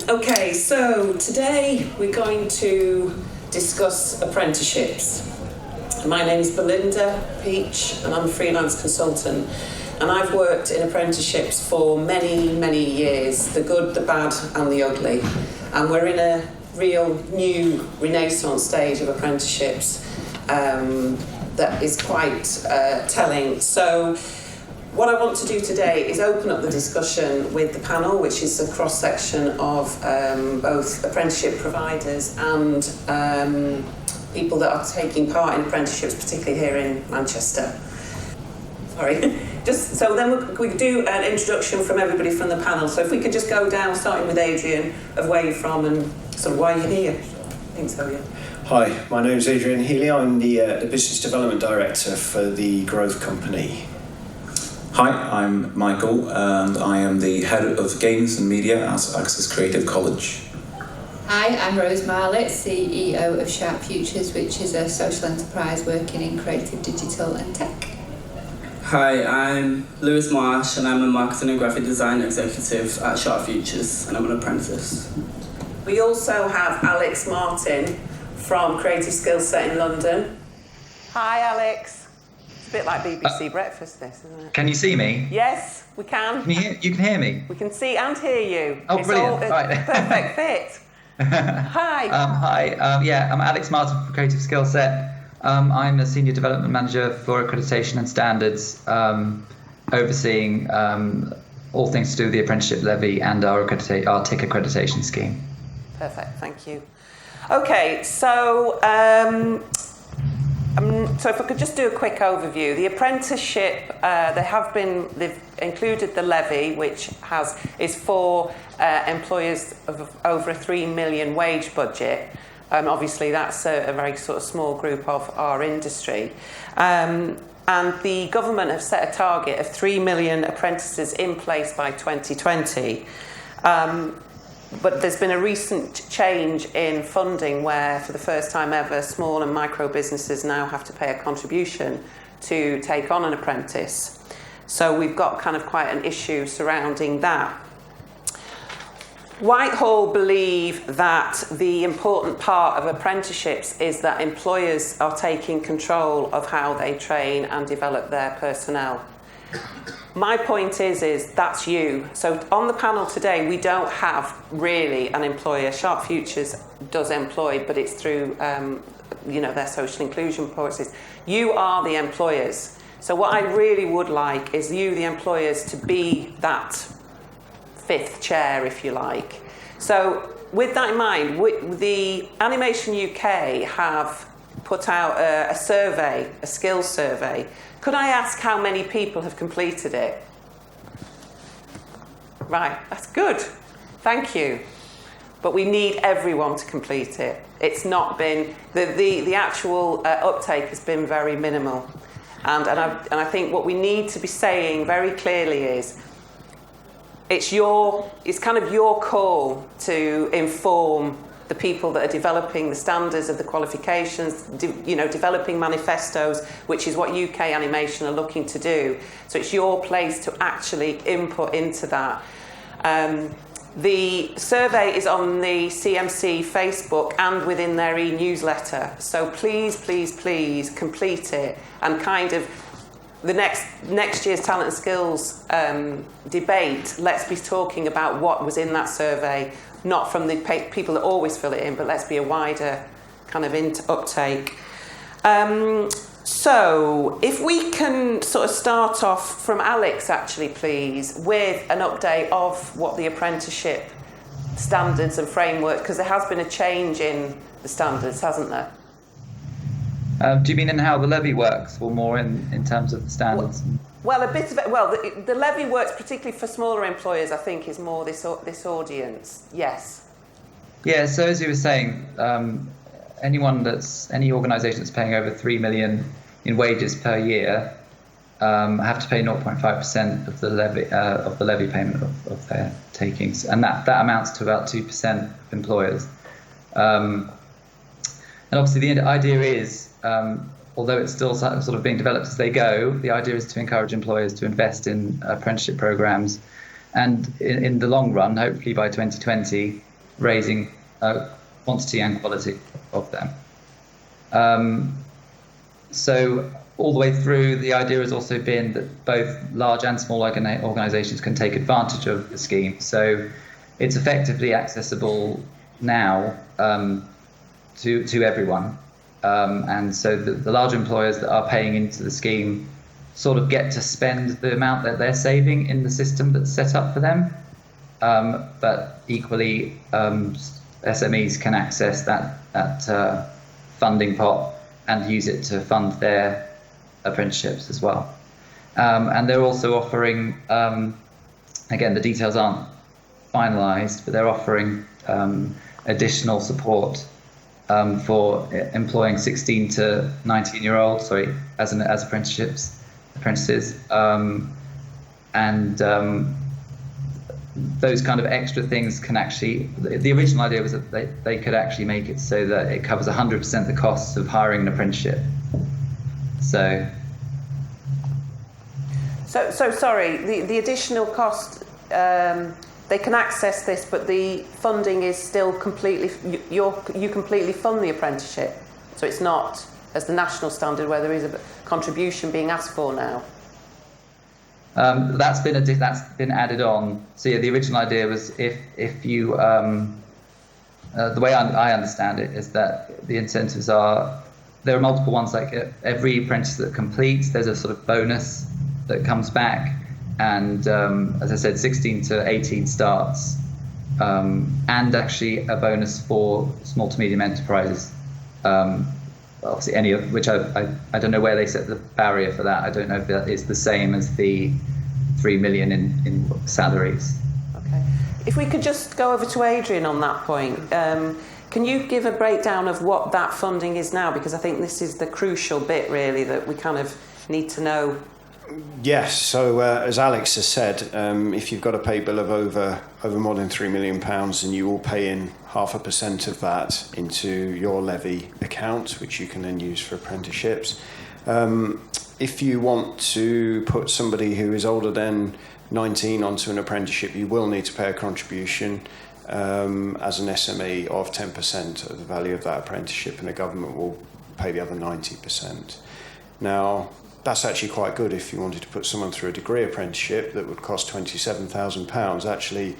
Okay, so today we're going to discuss apprenticeships. My name is Belinda Peach and I'm a freelance consultant, and I've worked in apprenticeships for many years, the good, the bad and the ugly, and we're in a real new renaissance stage of apprenticeships that is quite telling. So what I want to do today is open up the discussion with the panel, which is a cross-section of both apprenticeship providers and people that are taking part in apprenticeships, particularly here in Manchester. Sorry. Just so then we do an introduction from everybody from the panel. So if we could just go down, starting with Adrian, of where you're from and sort of why you're here. I think so, yeah. Hi, my name is Adrian Healy. I'm the Business Development Director for the Growth Company. Hi, I'm Michael and I am the Head of Games and Media at Access Creative College. Hi, I'm Rose Marlett, CEO of Sharp Futures, which is a social enterprise working in creative, digital and tech. Hi, I'm Lewis Marsh and I'm a marketing and graphic design executive at Sharp Futures and I'm an apprentice. We also have Alex Martin from Creative Skills Set in London. Hi, Alex. It's a bit like BBC Breakfast, this, isn't it? Can you see me? Yes, we can. You can hear me? We can see and hear you. Oh, it's brilliant. All a right. perfect fit. Hi. Hi. I'm Alex Martin from Creative Skill Set. I'm a Senior Development Manager for Accreditation and Standards, overseeing all things to do with the Apprenticeship Levy and our TIC accreditation scheme. Perfect, thank you. Okay, so so if I could just do a quick overview. The apprenticeship, they've included the levy, which is for employers of over a 3 million wage budget. Obviously, that's a very sort of small group of our industry. And the government have set a target of 3 million apprentices in place by 2020. But there's been a recent change in funding where, for the first time ever, small and micro businesses now have to pay a contribution to take on an apprentice. So we've got kind of quite an issue surrounding that. Whitehall believe that the important part of apprenticeships is that employers are taking control of how they train and develop their personnel. My point is that's you. So on the panel today, we don't have really an employer. Sharp Futures does employ, but it's through their social inclusion policies. You are the employers. So what I really would like is you, the employers, to be that fifth chair, if you like. So with that in mind, the Animation UK have put out a survey, a skills survey. Could I ask how many people have completed it? Right, that's good. Thank you. But we need everyone to complete it. It's not been, the actual uptake has been very minimal. And I think what we need to be saying very clearly is, it's kind of your call to inform the people that are developing the standards of the qualifications, developing manifestos, which is what UK Animation are looking to do. So it's your place to actually input into that. The survey is on the CMC Facebook and within their e-newsletter. So please complete it, and kind of the next year's talent and skills debate, let's be talking about what was in that survey, not from the people that always fill it in, but let's be a wider kind of uptake. So if we can sort of start off from Alex, actually, please, with an update of what the apprenticeship standards and framework, because there has been a change in the standards, hasn't there? Do you mean in how the levy works, or more in terms of the standards? Well, a bit of it. Well, the levy works particularly for smaller employers. I think is more this audience. Yes. Yeah. So as you were saying, any organisation that's paying over 3 million in wages per year have to pay 0.5% of the levy payment of their takings, and that amounts to about 2% of employers. And obviously, the idea is, although it's still sort of being developed as they go, the idea is to encourage employers to invest in apprenticeship programs, and in the long run, hopefully by 2020, raising quantity and quality of them. So all the way through, the idea has also been that both large and small organisations can take advantage of the scheme. So it's effectively accessible now to everyone. And so the large employers that are paying into the scheme sort of get to spend the amount that they're saving in the system that's set up for them. But equally, SMEs can access that funding pot and use it to fund their apprenticeships as well. And they're also offering, again, the details aren't finalised, but they're offering additional support for employing 16 to 19-year-olds, as apprentices. Those kind of extra things can actually, the original idea was that they could actually make it so that it covers 100% the costs of hiring an apprenticeship. So sorry, the additional cost, they can access this, but the funding is still completely, you completely fund the apprenticeship. So it's not as the national standard where there is a contribution being asked for now. That's been added on. So yeah, the original idea was if you the way I understand it is that the incentives are, there are multiple ones. Like every apprentice that completes, there's a sort of bonus that comes back, and as I said, 16 to 18 starts, and actually a bonus for small to medium enterprises. Obviously, any of which I don't know where they set the barrier for that. I don't know if that is the same as the 3 million in salaries. Okay. If we could just go over to Adrian on that point. Can you give a breakdown of what that funding is now? Because I think this is the crucial bit, really, that we kind of need to know. Yes, so as Alex has said, if you've got a pay bill of over more than £3 million, and you will pay in 0.5% of that into your levy account, which you can then use for apprenticeships. If you want to put somebody who is older than 19 onto an apprenticeship, you will need to pay a contribution as an SME of 10% of the value of that apprenticeship, and the government will pay the other 90%. Now, that's actually quite good if you wanted to put someone through a degree apprenticeship that would cost £27,000. Actually,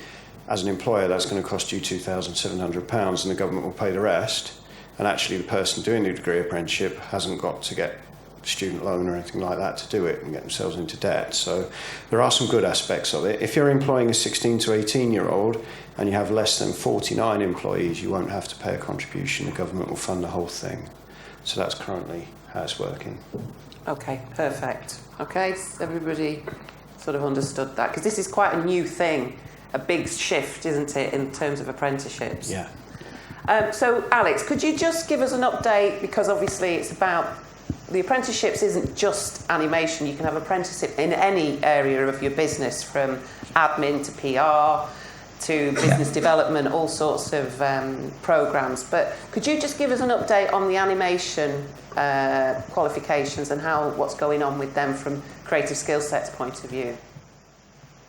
as an employer, that's going to cost you £2,700, and the government will pay the rest. And actually, the person doing the degree apprenticeship hasn't got to get a student loan or anything like that to do it and get themselves into debt. So there are some good aspects of it. If you're employing a 16 to 18-year-old and you have less than 49 employees, you won't have to pay a contribution. The government will fund the whole thing. So that's currently how it's working. Okay, perfect. Okay, so everybody sort of understood that, because this is quite a new thing, a big shift, isn't it, in terms of apprenticeships? Yeah. So, Alex, could you just give us an update, because obviously it's about, the apprenticeships isn't just animation. You can have apprenticeship in any area of your business, from admin to PR to business development, all sorts of programmes. But could you just give us an update on the animation qualifications and what's going on with them from Creative Skill Sets point of view?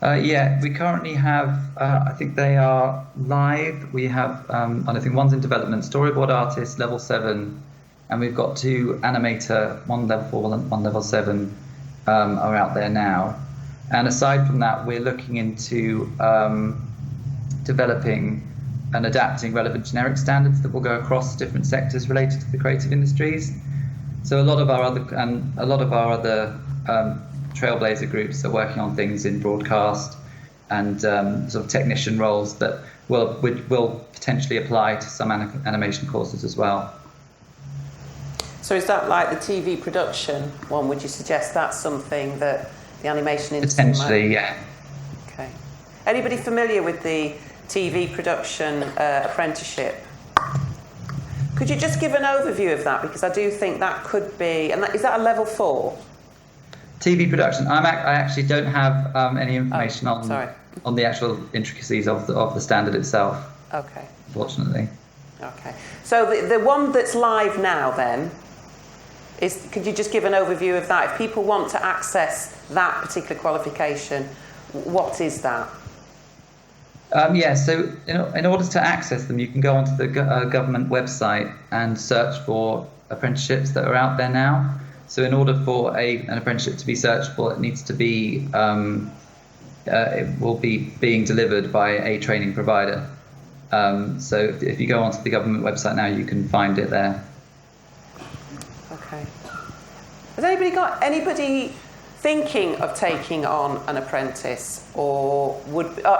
Yeah, we currently have, I think they are live. We have, and I think one's in development, storyboard artist, level 7, and we've got 2 animator, one level 4 and one level 7 are out there now. And aside from that, we're looking into developing and adapting relevant generic standards that will go across different sectors related to the creative industries. So a lot of our other trailblazer groups are working on things in broadcast and sort of technician roles that will potentially apply to some animation courses as well. So is that like the TV production one? Would you suggest that's something that the animation industry potentially, yeah. Okay. Anybody familiar with the TV production apprenticeship? Could you just give an overview of that? Because I do think that could be, and is that a level 4? TV production. I actually don't have any information on the actual intricacies of the standard itself. Okay. Unfortunately. Okay. So the one that's live now then is. Could you just give an overview of that? If people want to access that particular qualification, what is that? Yeah, so in order to access them, you can go onto the government website and search for apprenticeships that are out there now. So in order for an apprenticeship to be searchable, it needs to be, it will be being delivered by a training provider. So if you go onto the government website now, you can find it there. Okay. Has anybody thinking of taking on an apprentice, or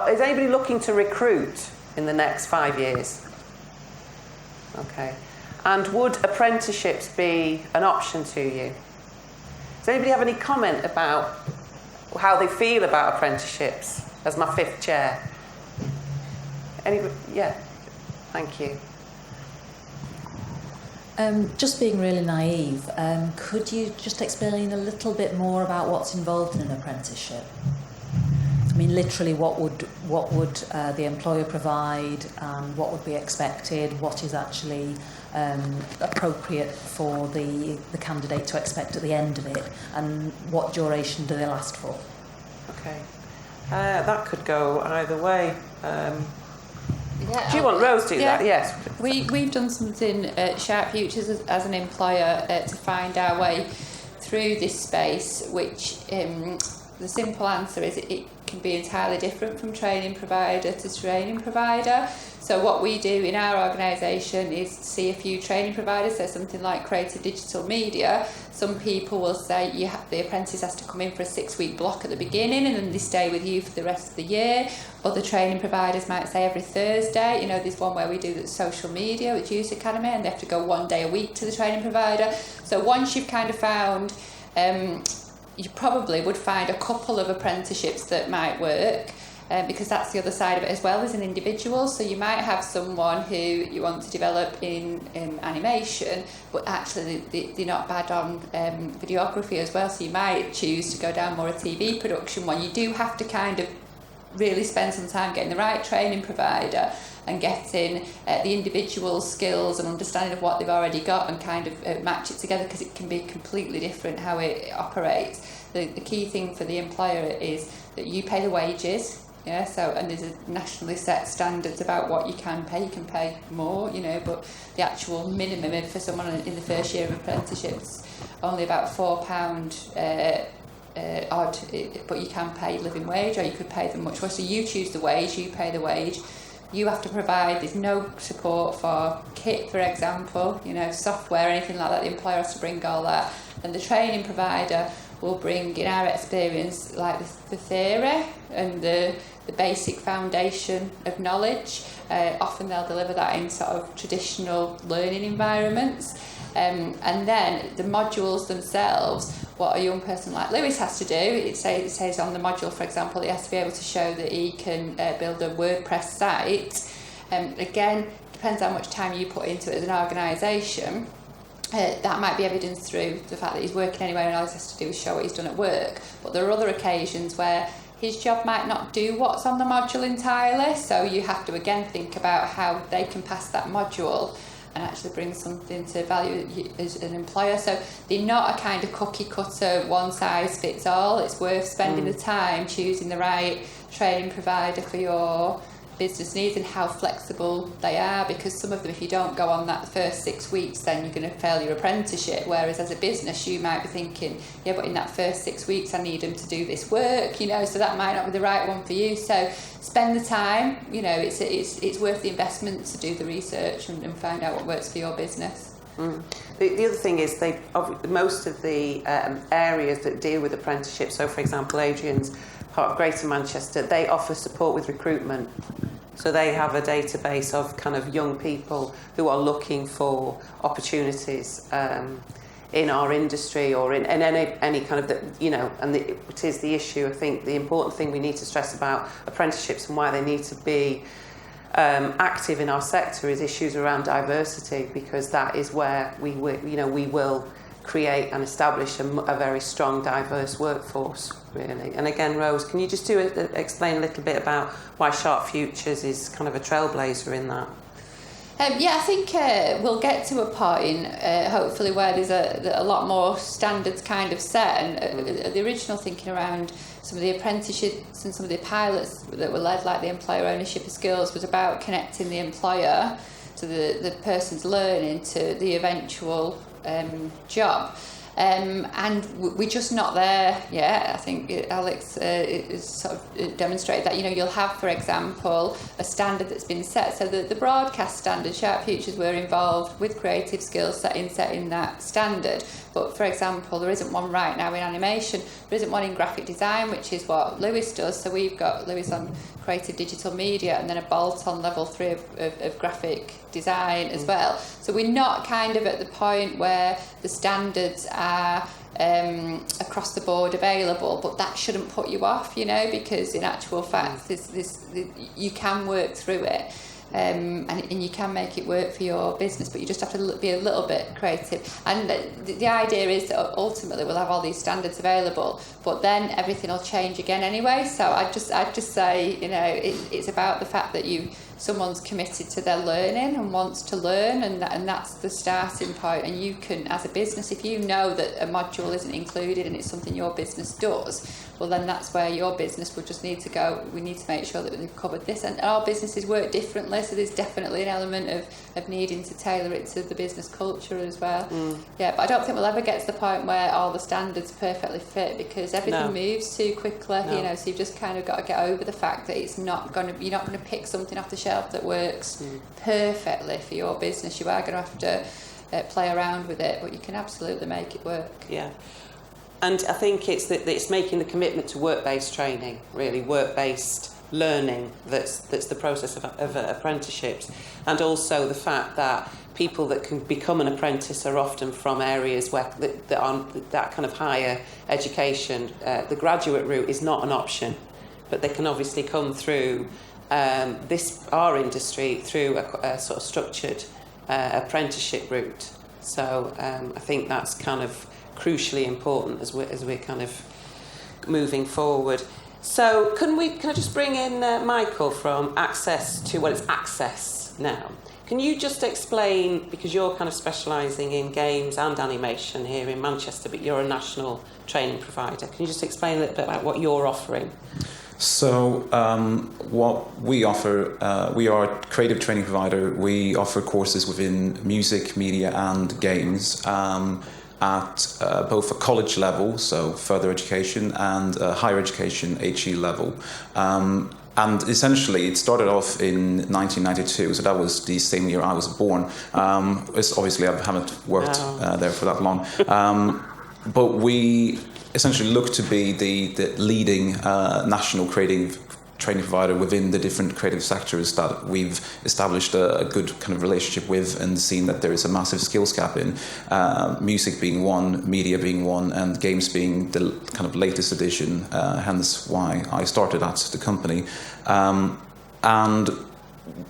is anybody looking to recruit in the next 5 years? Okay. And would apprenticeships be an option to you? Does anybody have any comment about how they feel about apprenticeships as my 5th chair? Anybody? Yeah. Thank you. Just being really naive, could you just explain a little bit more about what's involved in an apprenticeship? I mean, literally, what would the employer provide, and what would be expected? What is actually appropriate for the candidate to expect at the end of it, and what duration do they last for? Okay, that could go either way. Yeah, do you want Rose to do that? Yes. We've done something at Sharp Futures as an employer to find our way through this space, which the simple answer is it can be entirely different from training provider to training provider. So what we do in our organisation is see a few training providers, so something like Creative Digital Media. Some people will say the apprentice has to come in for a 6-week block at the beginning and then they stay with you for the rest of the year. Other training providers might say every Thursday. There's one where we do the social media with Juice Academy and they have to go 1 day a week to the training provider. So once you've kind of found, you probably would find a couple of apprenticeships that might work. Because that's the other side of it as well as an individual. So you might have someone who you want to develop in animation, but actually they're not bad on videography as well. So you might choose to go down more a TV production one. You do have to kind of really spend some time getting the right training provider and getting the individual skills and understanding of what they've already got and kind of match it together, because it can be completely different how it operates. The key thing for the employer is that you pay the wages. Yeah, so and there's a nationally set standards about what you can pay. You can pay more, but the actual minimum for someone in the first year of apprenticeships only about £4 odd, but you can pay living wage, or you could pay them much more. So you choose the wage, you pay the wage. You have to provide. There's no support for kit, for example, software, anything like that. The employer has to bring all that, and the training provider will bring, in our experience, like the theory and the basic foundation of knowledge. Often they'll deliver that in sort of traditional learning environments. And then the modules themselves, what a young person like Lewis has to do, it says on the module, for example, he has to be able to show that he can build a WordPress site. Again, depends how much time you put into it as an organisation. That might be evidenced through the fact that he's working anywhere and all he has to do is show what he's done at work. But there are other occasions where his job might not do what's on the module entirely, so you have to again think about how they can pass that module and actually bring something to value as an employer. So they're not a kind of cookie cutter, one size fits all. It's worth spending the time choosing the right training provider for your business needs and how flexible they are, because some of them, if you don't go on that first 6 weeks, then you're going to fail your apprenticeship, whereas as a business you might be thinking, yeah, but in that first 6 weeks I need them to do this work, so that might not be the right one for you. So spend the time, it's worth the investment to do the research and find out what works for your business. The other thing is most of the areas that deal with apprenticeships, so for example Adrian's part of Greater Manchester, they offer support with recruitment. So they have a database of kind of young people who are looking for opportunities in our industry or in any kind of, it is the issue. I think the important thing we need to stress about apprenticeships and why they need to be active in our sector is issues around diversity, because that is where we will create and establish a very strong, diverse workforce, really. And again, Rose, can you just explain a little bit about why Sharp Futures is kind of a trailblazer in that? I think we'll get to a point, hopefully, where there's a lot more standards kind of set. And the original thinking around some of the apprenticeships and some of the pilots that were led, like the employer ownership of skills, was about connecting the employer to the person's learning to the eventual job. And we're just not there yet. I think Alex is sort of demonstrated that. You'll have, for example, a standard that's been set. So the broadcast standard, Sharp Futures were involved with creative skills setting that standard. But for example, there isn't one right now in animation. There isn't one in graphic design, which is what Lewis does. So we've got Lewis on creative digital media, and then a bolt on level 3 of graphic design as well. So we're not kind of at the point where the standards are across the board available, but that shouldn't put you off, because in actual fact you can work through it. And you can make it work for your business, but you just have to be a little bit creative. And the idea is that ultimately we'll have all these standards available, but then everything will change again anyway. So I'd just say, it's about the fact that someone's committed to their learning and wants to learn, and that's the starting point. And you can, as a business, if you know that a module isn't included and it's something your business does, well then that's where your business would just need to go. We need to make sure that we've covered this, and our businesses work differently, so there's definitely an element of needing to tailor it to the business culture as well. But I don't think we'll ever get to the point where all the standards perfectly fit, because everything moves too quickly. So you've just kind of got to get over the fact that you're not going to pick something off the shelf that works perfectly for your business. You are going to have to play around with it, but you can absolutely make it work. Yeah. And I think it's making the commitment to work-based training, really work-based learning. That's the process of apprenticeships, and also the fact that people that can become an apprentice are often from areas where that aren't that kind of higher education. The graduate route is not an option, but they can obviously come through our industry through a sort of structured apprenticeship route. So I think that's kind of crucially important as we're kind of moving forward. So can I just bring in Michael from Access to, well, it's Access now. Can you just explain, because you're kind of specialising in games and animation here in Manchester, but you're a national training provider. Can you just explain a little bit about what you're offering? So what we offer, we are a creative training provider. We offer courses within music, media and games at both a college level, so further education, and higher education, HE level. And essentially, it started off in 1992, so that was the same year I was born. Obviously, I haven't worked there for that long. But we essentially look to be the leading national creative training provider within the different creative sectors that we've established a good kind of relationship with, and seen that there is a massive skills gap in, music being one, media being one, and games being the kind of latest addition, hence why I started at the company. And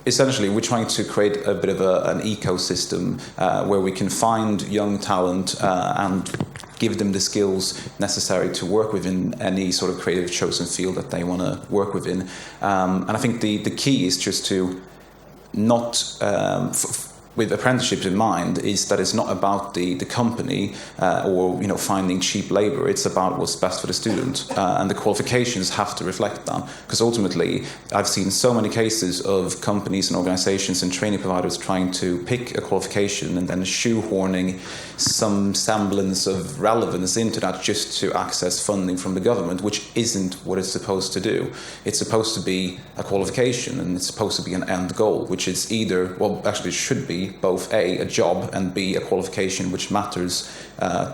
essentially, we're trying to create a bit of an ecosystem where we can find young talent and give them the skills necessary to work within any sort of creative chosen field that they want to work within. And I think the key is just to not, with apprenticeships in mind, is that it's not about the company or finding cheap labour. It's about what's best for the student, and the qualifications have to reflect that. Because ultimately, I've seen so many cases of companies and organisations and training providers trying to pick a qualification and then shoehorning some semblance of relevance into that just to access funding from the government, which isn't what it's supposed to do. It's supposed to be a qualification, and it's supposed to be an end goal, which is either, well, actually it should be both A, a job, and B, a qualification which matters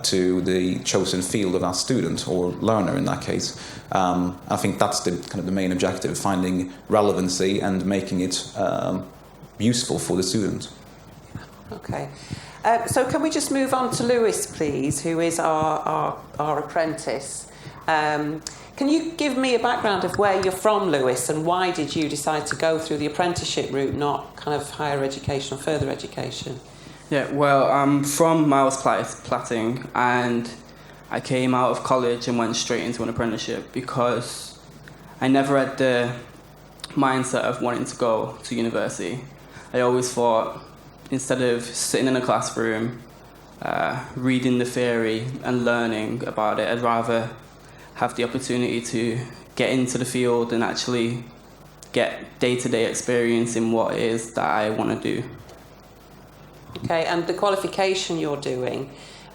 to the chosen field of that student or learner in that case. I think that's the kind of the main objective, finding relevancy and making it useful for the student. Okay. So can we just move on to Lewis, please, who is our apprentice. Can you give me a background of where you're from, Lewis, and why did you decide to go through the apprenticeship route, not kind of higher education or further education? Yeah, well, I'm from Miles Platting, and I came out of college and went straight into an apprenticeship because I never had the mindset of wanting to go to university. I always thought, instead of sitting in a classroom, reading the theory and learning about it, I'd rather have the opportunity to get into the field and actually get day-to-day experience in what it is that I want to do. Okay, and the qualification you're doing,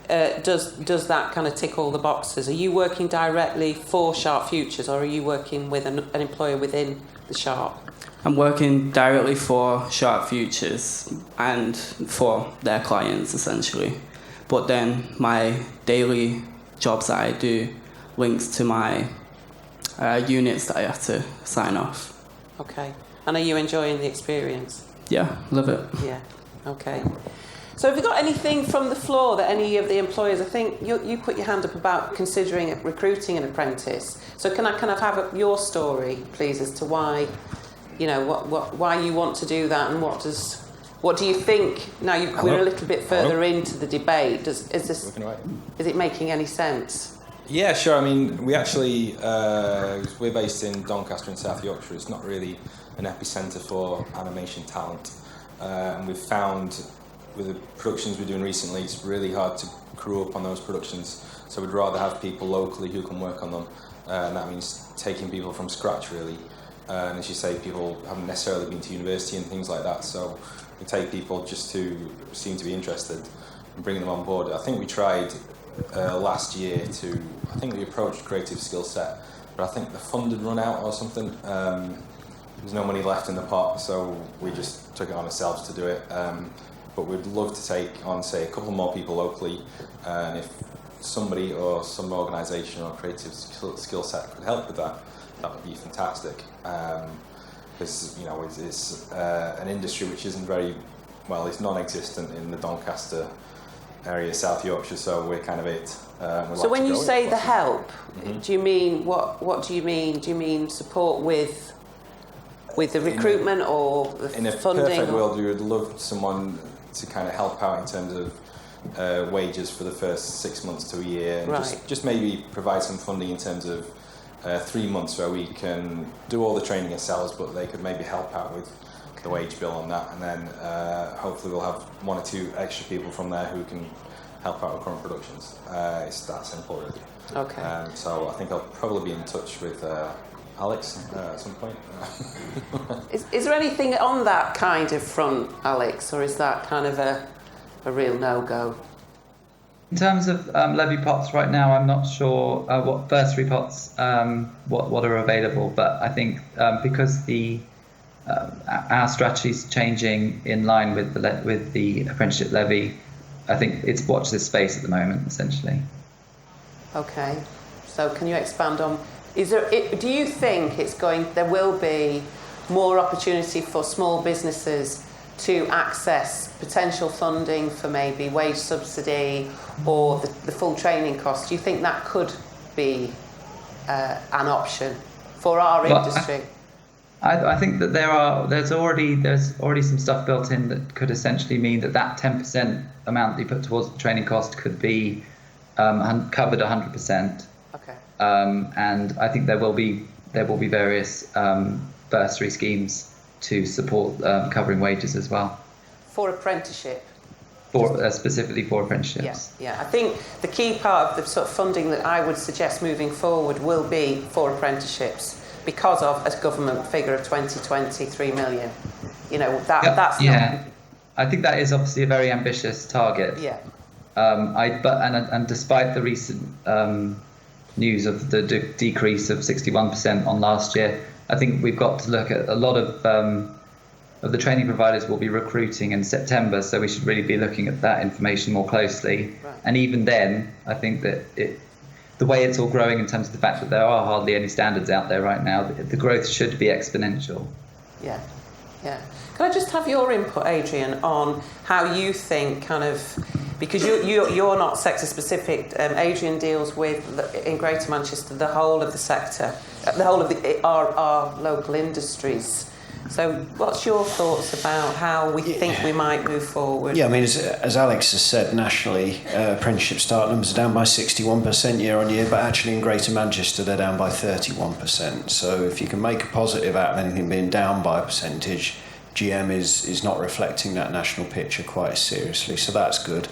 does that kind of tick all the boxes? Are you working directly for Sharp Futures, or are you working with an employer within the Sharp? I'm working directly for Sharp Futures and for their clients, essentially. But then my daily jobs that I do links to my units that I have to sign off. Okay, and are you enjoying the experience? Yeah, love it. Yeah, okay. So have you got anything from the floor that any of the employers, I think you put your hand up about considering recruiting an apprentice. So can I kind of have your story, please, as to why, you know, why you want to do that, and what do you think, now we're a little bit further into the debate, is it making any sense? Yeah, sure. I mean, we actually, we're based in Doncaster in South Yorkshire. It's not really an epicentre for animation talent. And we've found with the productions we're doing recently, it's really hard to crew up on those productions. So we'd rather have people locally who can work on them. And that means taking people from scratch, really. And as you say, people haven't necessarily been to university and things like that. So we take people just who seem to be interested and bringing them on board. I think we tried last year I think we approached Creative Skill Set, but I think the fund had run out or something. There's no money left in the pot, so we just took it on ourselves to do it. But we'd love to take on, say, a couple more people locally, and if somebody or some organisation or Creative Skill Set could help with that, that would be fantastic. Because you know, it's an industry which isn't very well, it's non-existent in the Doncaster area, South Yorkshire, so we're kind of it. So when you say the help, do you mean what do you mean? Do you mean support with the recruitment or the funding? In a perfect world, we would love someone to kind of help out in terms of wages for the first 6 months to a year, and just maybe provide some funding in terms of 3 months where we can do all the training ourselves, but they could maybe help out with the wage bill on that, and then hopefully we'll have 1 or 2 extra people from there who can help out with current productions. It's that simple, really. Okay. So I think I'll probably be in touch with Alex at some point. Is there anything on that kind of front, Alex, or is that kind of a real no-go? In terms of levy pots right now, I'm not sure what bursary pots what are available, but I think because our strategy is changing in line with the apprenticeship levy, I think it's watch this space at the moment, essentially. Okay, so can you expand on? Do you think there will be more opportunity for small businesses to access potential funding for maybe wage subsidy or the full training cost? Do you think that could be an option for our industry? I think that there's already some stuff built in that could essentially mean that 10% amount that you put towards the training cost could be covered 100%. Okay. And I think there will be various bursary schemes to support covering wages as well. For apprenticeship? Specifically for apprenticeships. Yes, yeah. I think the key part of the sort of funding that I would suggest moving forward will be for apprenticeships because of a government figure of 23 million. You know, that's not... I think that is obviously a very ambitious target. Yeah. And despite the recent news of the decrease of 61% on last year, I think we've got to look at a lot of the training providers will be recruiting in September, so we should really be looking at that information more closely. Right. And even then, I think that the way it's all growing in terms of the fact that there are hardly any standards out there right now, the growth should be exponential. Yeah, yeah. Can I just have your input, Adrian, on how you think because you're not sector specific. Adrian deals with, in Greater Manchester, the whole of the sector, the whole of our local industries. So what's your thoughts about how we think we might move forward? Yeah, I mean, as Alex has said, nationally, apprenticeship start numbers are down by 61% year on year, but actually in Greater Manchester, they're down by 31%. So if you can make a positive out of anything being down by a percentage, GM is not reflecting that national picture quite as seriously, so that's good.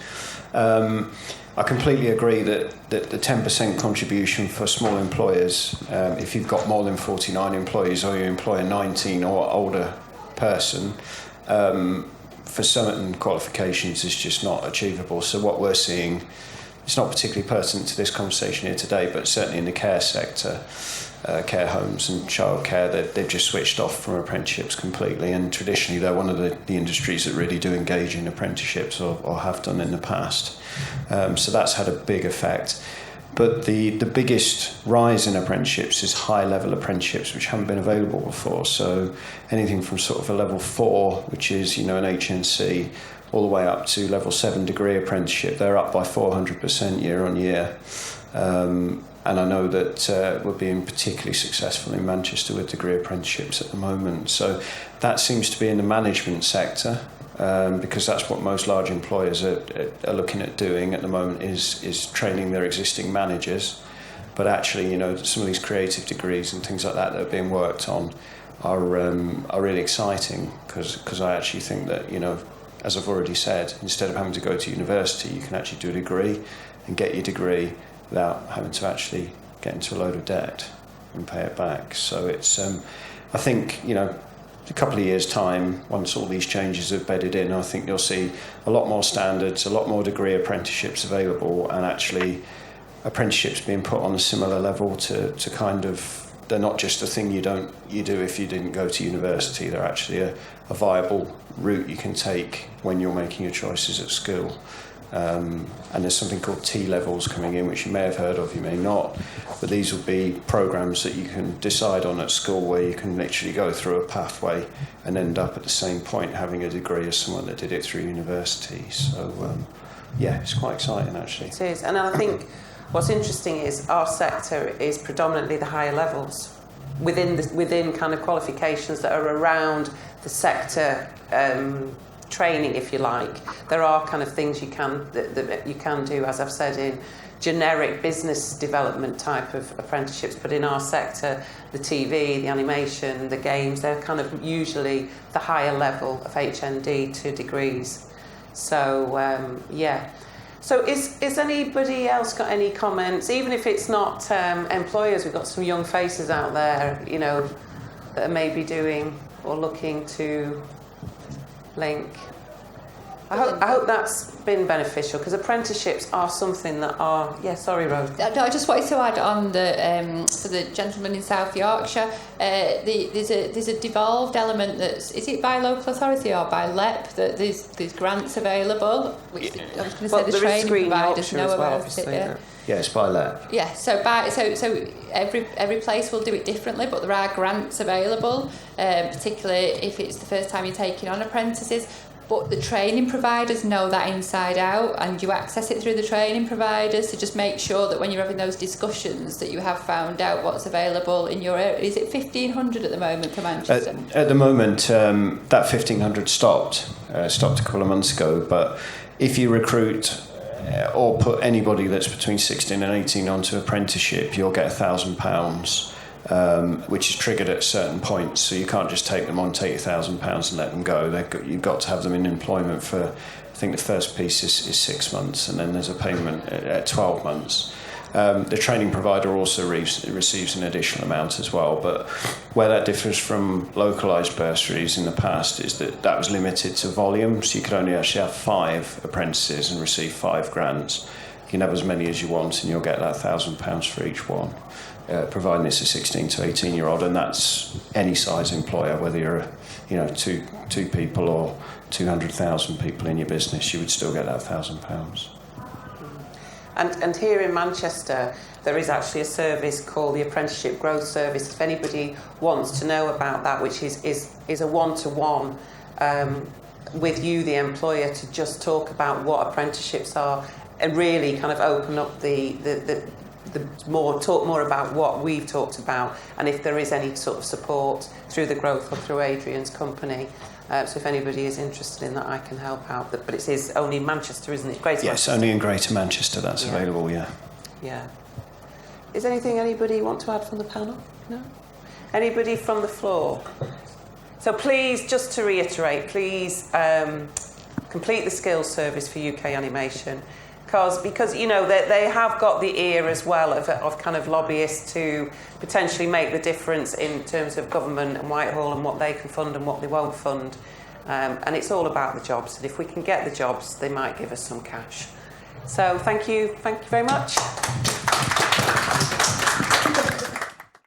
I completely agree that the 10% contribution for small employers, if you've got more than 49 employees or you employ a 19 or older person, for certain qualifications is just not achievable. So what we're seeing, it's not particularly pertinent to this conversation here today, but certainly in the care sector, care homes and childcare, they've just switched off from apprenticeships completely, and traditionally they're one of the industries that really do engage in apprenticeships or have done in the past. So that's had a big effect. But the biggest rise in apprenticeships is high-level apprenticeships, which haven't been available before. So anything from sort of a level 4, which is, an HNC, all the way up to level 7 degree apprenticeship, they're up by 400% year on year. And I know that we're being particularly successful in Manchester with degree apprenticeships at the moment. So that seems to be in the management sector, because that's what most large employers are looking at doing at the moment, is training their existing managers. But actually, some of these creative degrees and things like that are being worked on are really exciting, because I actually think that, as I've already said, instead of having to go to university, you can actually do a degree and get your degree without having to actually get into a load of debt and pay it back. So it's, I think, a couple of years' time, once all these changes have bedded in, I think you'll see a lot more standards, a lot more degree apprenticeships available, and actually apprenticeships being put on a similar level to kind of, they're not just a thing you do if you didn't go to university. They're actually a viable route you can take when you're making your choices at school. And there's something called T-levels coming in, which you may have heard of, you may not, but these will be programs that you can decide on at school, where you can literally go through a pathway and end up at the same point having a degree as someone that did it through university. So it's quite exciting, actually. It is, and I think what's interesting is our sector is predominantly the higher levels within kind of qualifications that are around the sector training, if you like. There are kind of things you can that you can do, as I've said, in generic business development type of apprenticeships, but in our sector, the TV, the animation, the games, they're kind of usually the higher level of HND to degrees. So So is anybody else got any comments? Even if it's not employers, we've got some young faces out there, that are maybe doing or looking to link. I hope that's been beneficial, because apprenticeships are something that are... Yeah, sorry, Rose. No, I just wanted to add on for the gentleman in South Yorkshire, there's a devolved element that's... Is it by local authority or by LEP that there's grants available? Which I was going to say the training providers know about it. Yeah, it's by LEP. Yeah, so every place will do it differently, but there are grants available, particularly if it's the first time you're taking on apprentices. But the training providers know that inside out, and you access it through the training providers to just make sure that when you're having those discussions that you have found out what's available in your area. Is it 1,500 at the moment for Manchester? At the moment, that 1,500 stopped a couple of months ago, but if you recruit or put anybody that's between 16 and 18 onto apprenticeship, you'll get £1,000. Which is triggered at certain points, so you can't just take them on, take £1,000 and let them go. You've got to have them in employment for, I think the first piece is 6 months, and then there's a payment at 12 months. The training provider also receives an additional amount as well, but where that differs from localised bursaries in the past is that was limited to volume, so you could only actually have 5 apprentices and receive 5 grants. You can have as many as you want, and you'll get that £1,000 for each one. Providing it's a 16 to 18-year-old, and that's any size employer, whether you're two people or 200,000 people in your business, you would still get that £1,000. And here in Manchester, there is actually a service called the Apprenticeship Growth Service. If anybody wants to know about that, which is a one-to-one with you, the employer, to just talk about what apprenticeships are and really kind of open up talk more about what we've talked about, and if there is any sort of support through the Growth or through Adrian's company. So if anybody is interested in that, I can help out. But it is only in Manchester, isn't it? Greater Yes, Manchester. Only in Greater Manchester that's available, yeah. Yeah. Is anything anybody want to add from the panel? No? Anybody from the floor? So please, just to reiterate, please complete the skills service for UK Animation, because you know they have got the ear as well of kind of lobbyists to potentially make the difference in terms of government and Whitehall and what they can fund and what they won't fund. And it's all about the jobs, and if we can get the jobs, they might give us some cash. So thank you very much.